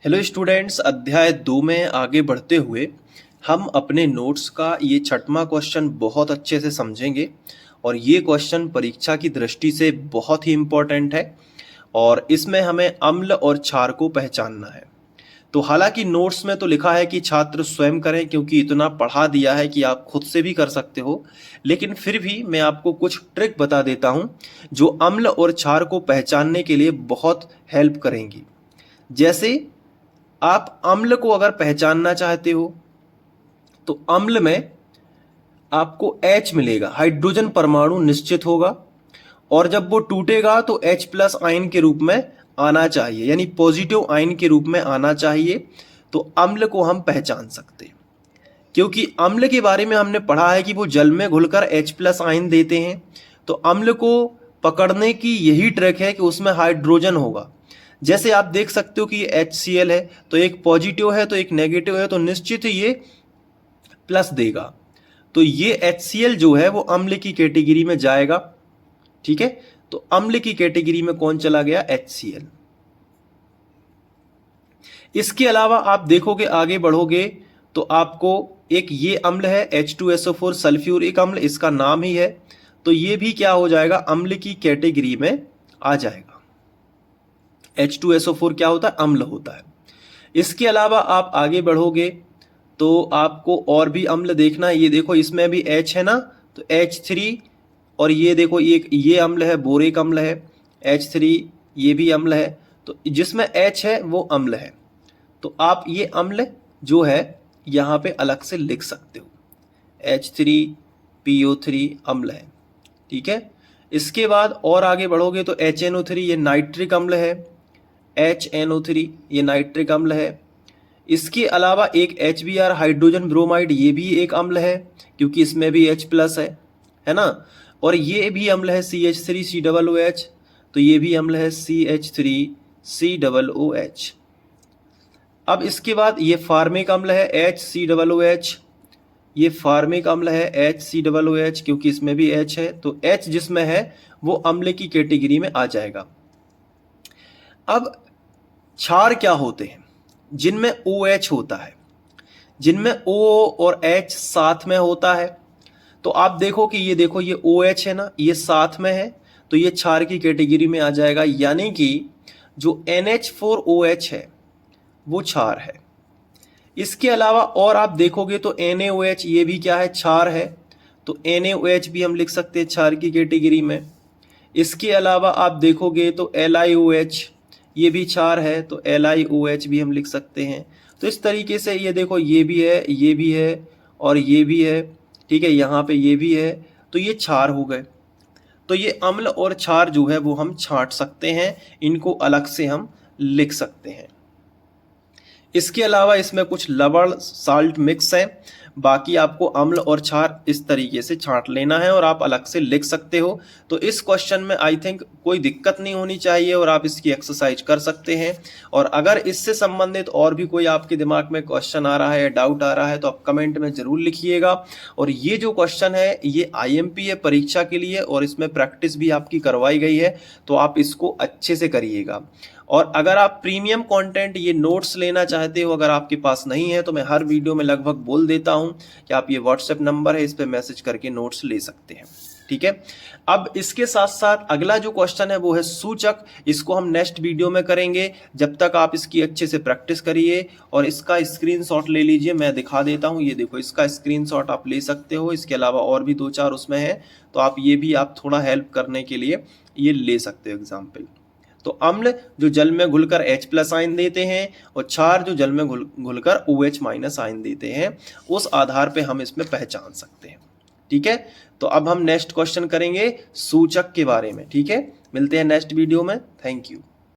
Hello students, अध्याय 2 में आगे बढ़ते हुए हम अपने नोट्स का ये छठवां क्वेश्चन बहुत अच्छे से समझेंगे। और ये क्वेश्चन परीक्षा की दृष्टि से बहुत ही इम्पोर्टेंट है और इसमें हमें अम्ल और क्षार को पहचानना है। तो हालांकि नोट्स में तो लिखा है कि छात्र स्वयं करें, क्योंकि इतना पढ़ा दिया है कि आप खुद से भी कर सकते हो, लेकिन फिर भी मैं आपको कुछ ट्रिक बता देता हूँ जो अम्ल और क्षार को पहचानने के लिए बहुत हेल्प करेंगी। जैसे आप अम्ल को अगर पहचानना चाहते हो तो अम्ल में आपको H मिलेगा, हाइड्रोजन परमाणु निश्चित होगा, और जब वो टूटेगा तो H प्लस आयन के रूप में आना चाहिए, यानी पॉजिटिव आयन के रूप में आना चाहिए। तो अम्ल को हम पहचान सकते हैं, क्योंकि अम्ल के बारे में हमने पढ़ा है कि वो जल में घुलकर H प्लस आयन देते हैं। तो अम्ल को पकड़ने की यही ट्रिक है कि उसमें हाइड्रोजन होगा। जैसे आप देख सकते हो कि ये HCl है, तो एक पॉजिटिव है तो एक नेगेटिव है, तो निश्चित ही ये प्लस देगा। तो ये HCl जो है वो अम्ल की कैटेगरी में जाएगा। ठीक है, तो अम्ल की कैटेगरी में कौन चला गया? HCl। इसके अलावा आप देखोगे, आगे बढ़ोगे तो आपको एक ये अम्ल है H2SO4 सल्फ्यूरिक अम्ल, इसका नाम ही है, तो ये भी क्या हो जाएगा? अम्ल की कैटेगरी में आ जाएगा। H2SO4 क्या होता है? अम्ल होता है। इसके अलावा आप आगे बढ़ोगे तो आपको और भी अम्ल देखना है। ये देखो, इसमें भी H है ना, तो H3, और ये देखो ये अम्ल है, बोरिक अम्ल है, H3, ये भी अम्ल है। तो जिसमें H है वो अम्ल है। तो आप ये अम्ल जो है यहाँ पे अलग से लिख सकते हो, H3PO3 अम्ल है। ठीक है, इसके बाद और आगे बढ़ोगे तो HNO3, ये नाइट्रिक अम्ल है, HNO3 ये नाइट्रिक अम्ल है। इसके अलावा एक HBr हाइड्रोजन ब्रोमाइड, ये भी एक अम्ल है, क्योंकि इसमें भी H प्लस है ना। और ये भी अम्ल है CH3COOH, तो ये भी अम्ल है CH3COOH। अब इसके बाद ये फार्मिक अम्ल है HCOOH, ये फार्मिक अम्ल है HCOOH, क्योंकि इसमें भी H है, तो H जिसमें है वो अम्ल की कैटेगरी में आ जाएगा। अब क्षार क्या होते हैं? जिनमें OH होता है, जिनमें O और H साथ में होता है। तो आप देखो कि ये देखो, ये OH है ना, ये साथ में है, तो ये क्षार की कैटेगरी में आ जाएगा। यानी कि जो NH4OH है वो क्षार है। इसके अलावा और आप देखोगे तो NaOH, ये भी क्या है? क्षार है। तो NaOH भी हम लिख सकते हैं क्षार की कैटेगरी में। इसके अलावा आप देखोगे तो LiOH, ये भी क्षार है, तो LiOH भी हम लिख सकते हैं। तो इस तरीके से ये देखो, ये भी है, ये भी है, और ये भी है। ठीक है, यहाँ पे ये भी है, तो ये क्षार हो गए। तो ये अम्ल और क्षार जो है वो हम छांट सकते हैं, इनको अलग से हम लिख सकते हैं। इसके अलावा इसमें कुछ लवण साल्ट मिक्स है। बाकी आपको अम्ल और क्षार इस तरीके से छांट लेना है और आप अलग से लिख सकते हो। तो इस क्वेश्चन में आई थिंक कोई दिक्कत नहीं होनी चाहिए और आप इसकी एक्सरसाइज कर सकते हैं। और अगर इससे संबंधित और भी कोई आपके दिमाग में क्वेश्चन आ रहा है या डाउट आ रहा है तो आप कमेंट में जरूर लिखिएगा। और ये जो क्वेश्चन है ये IMP है परीक्षा के लिए, और इसमें प्रैक्टिस भी आपकी करवाई गई है, तो आप इसको अच्छे से करिएगा। और अगर आप प्रीमियम कंटेंट ये नोट्स लेना चाहते हो, अगर आपके पास नहीं है, तो मैं हर वीडियो में लगभग बोल देता हूं कि आप ये व्हाट्सएप नंबर है, इस पे मैसेज करके नोट्स ले सकते हैं। ठीक है, अब इसके साथ साथ अगला जो क्वेश्चन है वो है सूचक। इसको हम नेक्स्ट वीडियो में करेंगे। जब तक आप इसकी अच्छे से प्रैक्टिस करिए और इसका स्क्रीनशॉट ले लीजिए, मैं दिखा देता हूं। ये देखो, इसका स्क्रीनशॉट आप ले सकते हो। इसके अलावा और भी 2-4 उसमें है, तो आप ये भी आप थोड़ा हेल्प करने के लिए ये ले सकते हो एग्जाम्पल। तो अम्ल जो जल में घुलकर H प्लस आयन देते हैं, और क्षार जो जल में घुलकर OH माइनस आयन देते हैं, उस आधार पे हम इसमें पहचान सकते हैं। ठीक है, तो अब हम नेक्स्ट क्वेश्चन करेंगे सूचक के बारे में। ठीक है, मिलते हैं नेक्स्ट वीडियो में। Thank you.